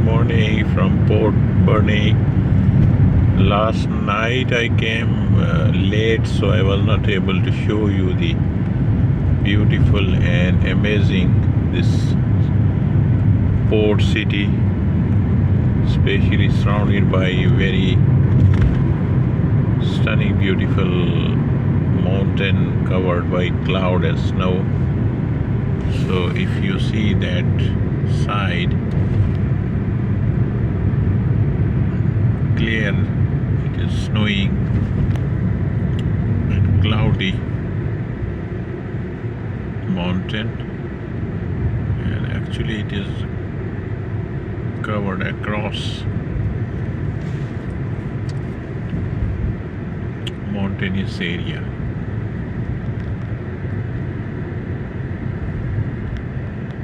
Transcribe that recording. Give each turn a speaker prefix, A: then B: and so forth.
A: morning from Port Burney. Last night I came late, so I was not able to show you the beautiful and amazing this port city, especially surrounded by very stunning, beautiful mountain covered by cloud and snow. So if you see that side clear, it is snowing and cloudy mountain, and actually it is covered across mountainous area.